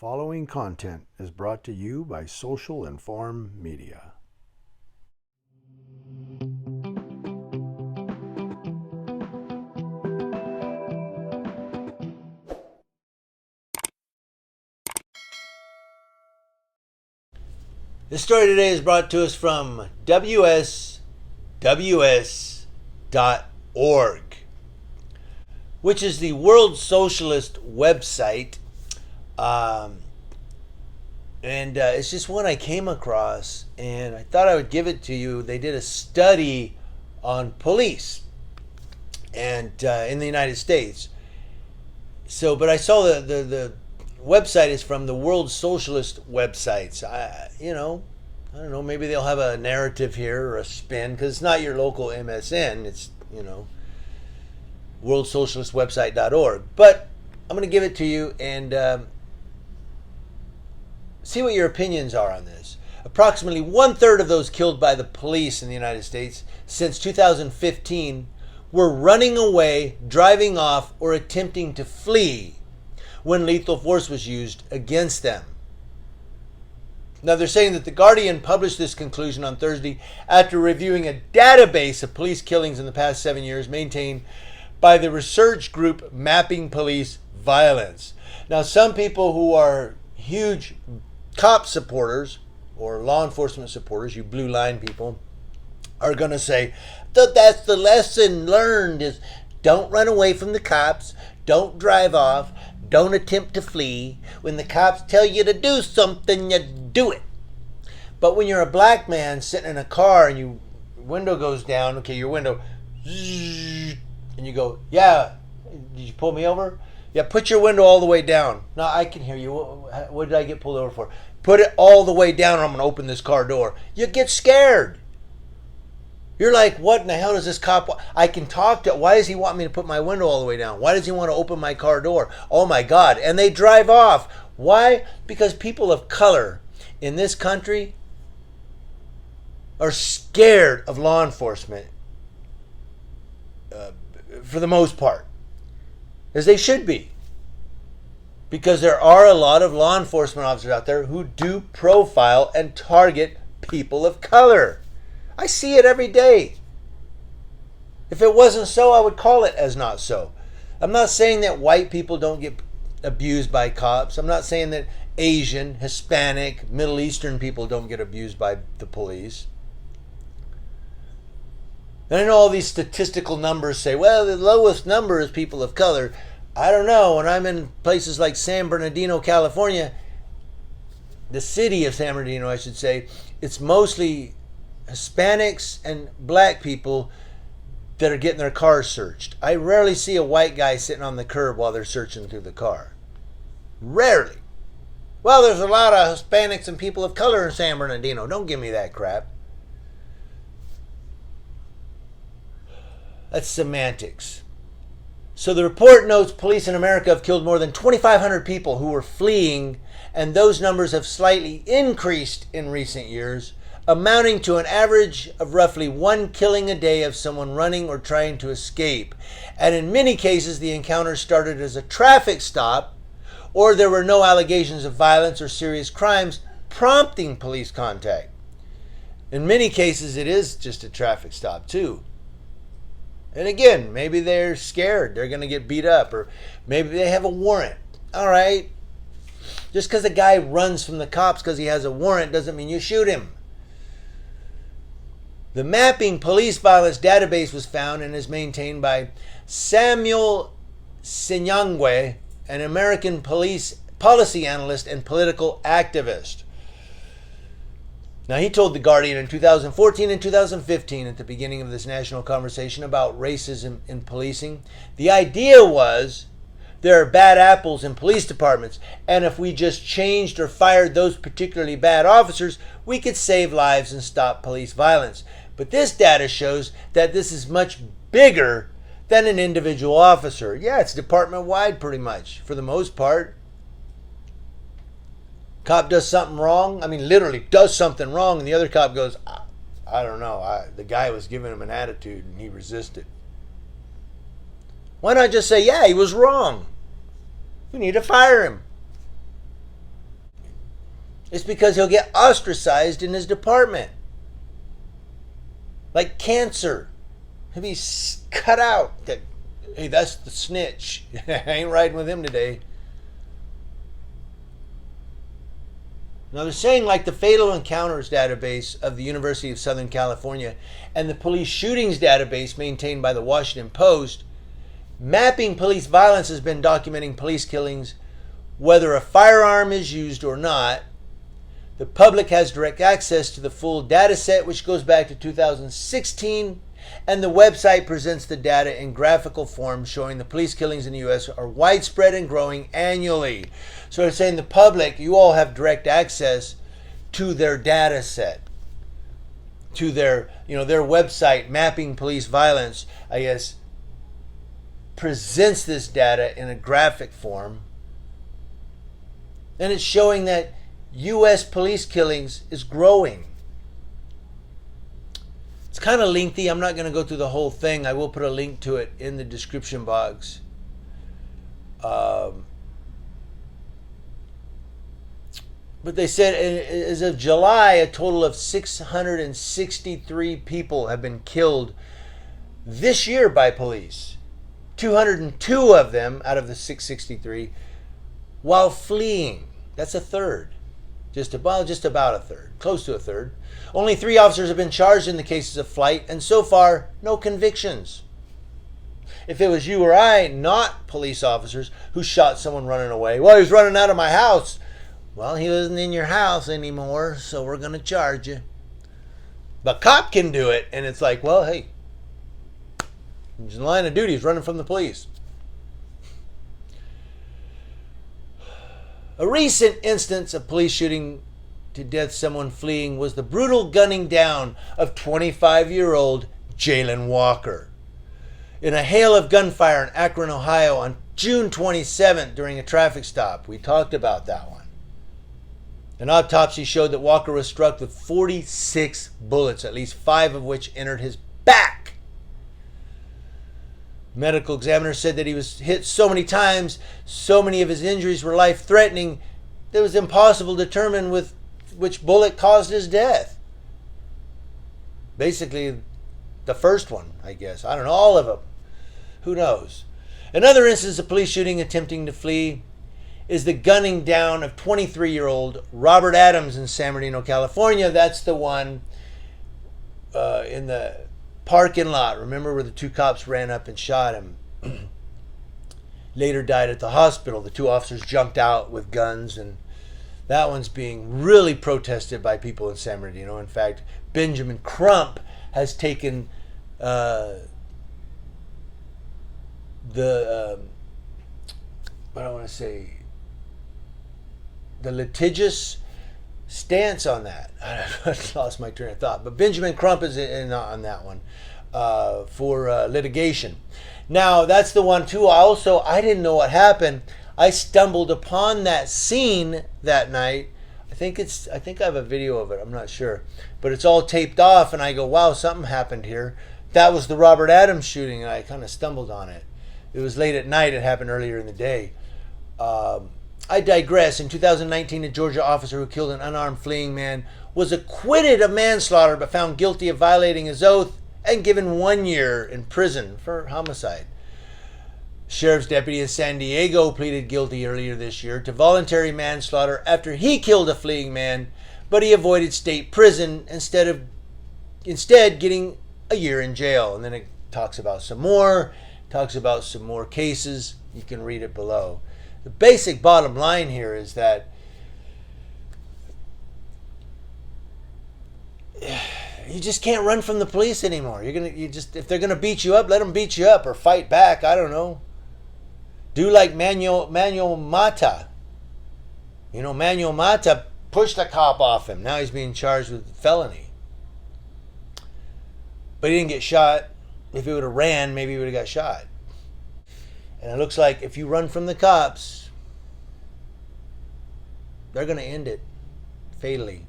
following content is brought to you by Social Inform Media. This story today is brought to us from WSWS.org, which is the World Socialist website. It's just one I came across, and I thought I would give it to you. They did a study on police and in the United States. But I saw the website is from the World Socialist websites. I don't know, maybe they'll have a narrative here or a spin, because it's not your local MSN. It's, worldsocialistwebsite.org. But I'm going to give it to you and see what your opinions are on this. Approximately 1/3 of those killed by the police in the United States since 2015 were running away, driving off, or attempting to flee when lethal force was used against them. Now, they're saying that The Guardian published this conclusion on Thursday after reviewing a database of police killings in the past 7 years maintained by the research group Mapping Police Violence. Now, some people who are huge cop supporters or law enforcement supporters, you blue line people, are going to say that that's the lesson learned, is don't run away from the cops, don't drive off, don't attempt to flee. When the cops tell you to do something, you do it. But when you're a black man sitting in a car and your window goes down, your window, and you go, yeah, did you pull me over? Yeah, put your window all the way down. No, I can hear you. What did I get pulled over for? Put it all the way down or I'm going to open this car door. You get scared. You're like, what in the hell does this cop want? I can talk to, why does he want me to put my window all the way down? Why does he want to open my car door? Oh my God. And they drive off. Why? Because people of color in this country are scared of law enforcement for the most part. As they should be. Because there are a lot of law enforcement officers out there who do profile and target people of color. I see it every day. If it wasn't so, I would call it as not so. I'm not saying that white people don't get abused by cops. I'm not saying that Asian, Hispanic, Middle Eastern people don't get abused by the police. And I know all these statistical numbers say, well, the lowest number is people of color. I don't know. When I'm in places like San Bernardino, California, the city of San Bernardino, I should say, it's mostly Hispanics and black people that are getting their cars searched. I rarely see a white guy sitting on the curb while they're searching through the car. Rarely. Well, there's a lot of Hispanics and people of color in San Bernardino. Don't give me that crap. That's semantics. So the report notes police in America have killed more than 2,500 people who were fleeing, and those numbers have slightly increased in recent years, amounting to an average of roughly one killing a day of someone running or trying to escape. And in many cases, the encounter started as a traffic stop, or there were no allegations of violence or serious crimes prompting police contact. In many cases, it is just a traffic stop too. And again, maybe they're scared, they're going to get beat up, or maybe they have a warrant. All right. Just because a guy runs from the cops because he has a warrant doesn't mean you shoot him. The Mapping Police Violence database was found and is maintained by Samuel Sinyangwe, an American policy analyst and political activist. Now, he told The Guardian in 2014 and 2015, at the beginning of this national conversation about racism in policing, the idea was there are bad apples in police departments, and if we just changed or fired those particularly bad officers, we could save lives and stop police violence. But this data shows that this is much bigger than an individual officer. Yeah, it's department-wide pretty much, for the most part. Cop does something wrong, literally does something wrong, and the other cop goes, I don't know, the guy was giving him an attitude and he resisted. Why not just say, yeah, he was wrong. We need to fire him. It's because he'll get ostracized in his department. Like cancer. He'll be cut out. Hey, that's the snitch. I ain't riding with him today. Now they're saying like the Fatal Encounters database of the University of Southern California and the police shootings database maintained by the Washington Post, mapping police violence has been documenting police killings whether a firearm is used or not. The public has direct access to the full data set, which goes back to 2016, and the website presents the data in graphical form showing the police killings in the U.S. are widespread and growing annually. So they're saying the public, you all have direct access to their data set, to their website, Mapping Police Violence, I guess, presents this data in a graphic form. And it's showing that U.S. police killings is growing. It's kind of lengthy. I'm not going to go through the whole thing. I will put a link to it in the description box. But they said as of July, a total of 663 people have been killed this year by police. 202 of them out of the 663 while fleeing. That's a third. Just about a third. Close to a third. Only 3 officers have been charged in the cases of flight, and so far, no convictions. If it was you or I, not police officers, who shot someone running away, well, he was running out of my house. Well, he wasn't in your house anymore, so we're going to charge you. The cop can do it, and it's like, well, hey, he's in line of duty, he's running from the police. A recent instance of police shooting to death someone fleeing was the brutal gunning down of 25-year-old Jayland Walker in a hail of gunfire in Akron, Ohio on June 27th during a traffic stop. We talked about that one. An autopsy showed that Walker was struck with 46 bullets, at least 5 of which entered his back. Medical examiner said that he was hit so many times, so many of his injuries were life-threatening, that it was impossible to determine which bullet caused his death. Basically, the first one, I guess. I don't know, all of them. Who knows? Another instance of police shooting attempting to flee is the gunning down of 23-year-old Robert Adams in San Bernardino, California. That's the one in the parking lot. Remember where the 2 cops ran up and shot him? Later died at the hospital. The 2 officers jumped out with guns, and that one's being really protested by people in San Bernardino. In fact, Benjamin Crump has taken what I want to say, the litigious stance on that. I lost my train of thought. But Benjamin Crump is in on that one for litigation. Now, that's the one, too. I didn't know what happened. I stumbled upon that scene that night. I think I have a video of it. I'm not sure. But it's all taped off, and I go, wow, something happened here. That was the Robert Adams shooting, and I kind of stumbled on it. It was late at night. It happened earlier in the day. I digress. In 2019, a Georgia officer who killed an unarmed fleeing man was acquitted of manslaughter but found guilty of violating his oath and given 1 year in prison for homicide. Sheriff's deputy in San Diego pleaded guilty earlier this year to voluntary manslaughter after he killed a fleeing man, but he avoided state prison instead getting a year in jail. And then it talks about some more cases. You can read it below. The basic bottom line here is that you just can't run from the police anymore. If they're gonna beat you up, let them beat you up or fight back. I don't know. Do like Manuel Mata. Manuel Mata pushed the cop off him. Now he's being charged with felony. But he didn't get shot. If he would have ran, maybe he would have got shot. And it looks like if you run from the cops, they're going to end it fatally.